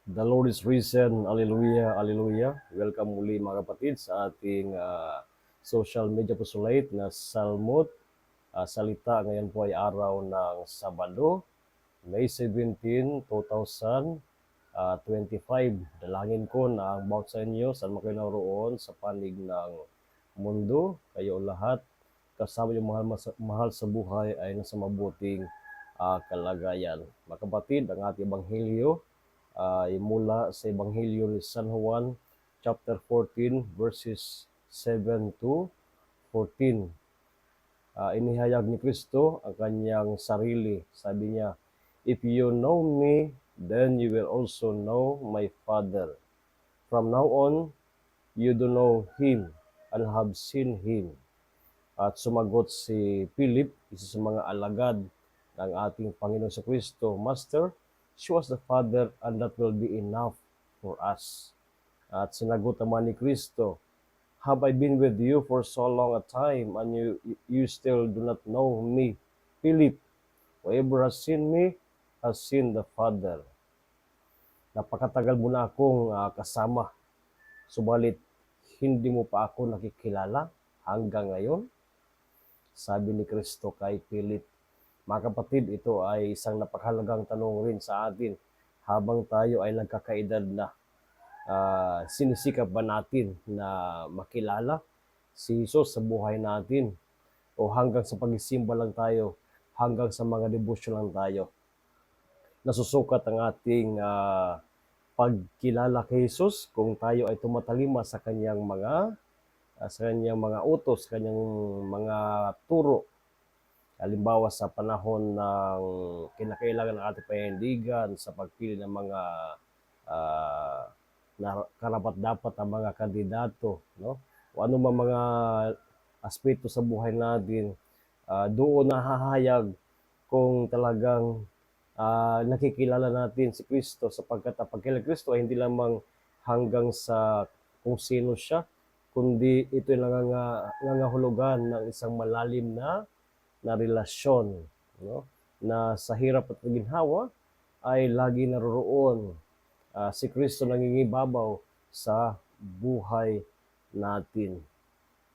The Lord is risen. Hallelujah, hallelujah. Welcome muli mga kapatid sa ating social media postulate na Salmot. Salita ngayon po ay araw ng Sabado, May 17, 2025. Dalangin ko na ang bawat sa inyo, saan mo kayo naroon sa panig ng mundo, kayo lahat, kasama yung mahal sa buhay ay nasa mabuting kalagayan. Mga kapatid, ang ating ebanghelyo ay mula sa Ebanghelyo ni San Juan, chapter 14, verses 7 to 14. Inihayag ni Kristo ang kanyang sarili. Sabi niya, "If you know me, then you will also know my Father. From now on, you do know Him and have seen Him." At sumagot si Philip, isa sa mga alagad ng ating Panginoon sa Kristo, "Master, show us the Father and that will be enough for us." At sinagot naman ni Kristo, "Have I been with you for so long a time and you still do not know me? Philip, whoever has seen me has seen the Father." Napakatagal mo na akong kasama, subalit hindi mo pa ako nakikilala hanggang ngayon? Sabi ni Kristo kay Philip. Mga kapatid, ito ay isang napakahalagang tanong rin sa atin habang tayo ay nagkakaedad na. Sinisikap ba natin na makilala si Jesus sa buhay natin? O hanggang sa pagsisimba lang tayo, hanggang sa mga debosyon lang tayo? Nasusukat ang ating pagkilala kay Jesus kung tayo ay tumatalima sa kanyang mga utos, kanyang mga turo. Halimbawa sa panahon ng kinakailangan ng ating panindigan sa pagpili ng mga karapat-dapat na mga kandidato, no? O ano mga aspeto sa buhay natin, doon nahahayag kung talagang nakikilala natin si Kristo, sapagkat ang pagkilala Kristo ay hindi lamang hanggang sa kung sino siya, kundi ito ay nangangahulugan ng isang malalim na relasyon, no? Na sa hirap at ginhawa ay lagi naroroon si Kristo nangingibabaw sa buhay natin.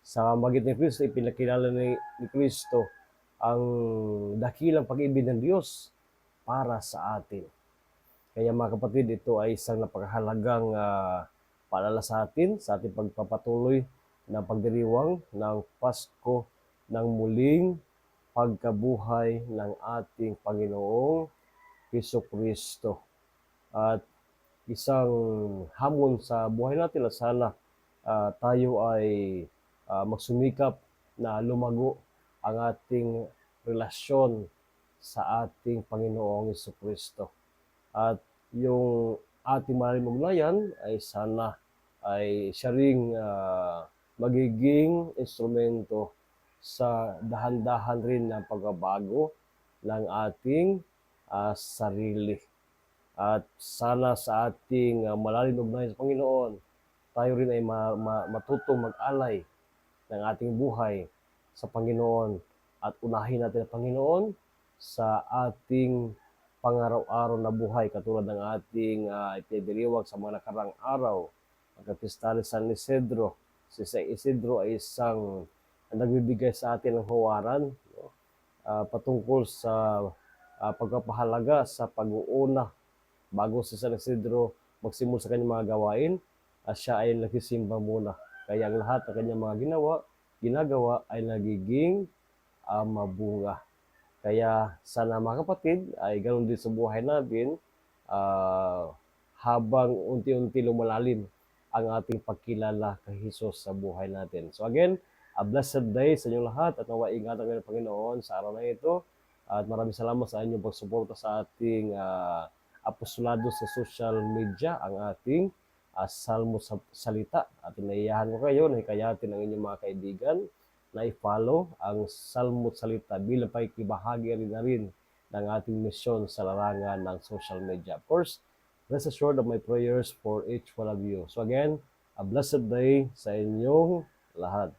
Sa magitan ni Kristo, ipinakilala ni Kristo ang dakilang pag-ibig ng Diyos para sa atin. Kaya mga kapatid, ito ay isang napakahalagang paalala sa ating pagpapatuloy ng pagdiriwang ng Pasko ng muling pagkabuhay ng ating Panginoong Jesucristo. At isang hamon sa buhay natin na sana tayo ay magsumikap na lumago ang ating relasyon sa ating Panginoong Jesucristo. At yung ating maraming ugnayan ay sana ay siya ring magiging instrumento sa dahan-dahan rin ng pagbabago ng ating sarili. At sana sa ating malalim na ugnayan sa Panginoon, tayo rin ay matutong mag-alay ng ating buhay sa Panginoon at unahin natin ang Panginoon sa ating pangaraw-araw na buhay, katulad ng ating ipinadiriwang sa mga nakarang araw. Ang kapista ni San Isidro. Si San Isidro ay isang nagbibigay sa atin ng huwaran, no? Patungkol sa pagpapahalaga sa pag-uuna bago si San Isidro magsimula sa kanyang mga gawain. Siya ay nagsisimba muna. Kaya ang lahat ng kanyang mga ginagawa ay nagiging mabunga. Kaya sana mga kapatid ay ganoon din sa buhay natin, habang unti-unti lumalalim ang ating pagkilala kay Jesus sa buhay natin. So again, a blessed day sa inyong lahat at nawa ingatan kayo ng Panginoon sa araw na ito. At maraming salamat sa inyong pagsuporta sa ating apostolado sa social media, ang ating Salmo sa Salita. At inaiyahan ko kayo na hikayatin ang inyong mga kaibigan na i-follow ang Salmo Salita bilang pakikibahagi rin na rin ng ating misyon sa larangan ng social media. Of course, rest assured of my prayers for each one of you. So again, a blessed day sa inyong lahat.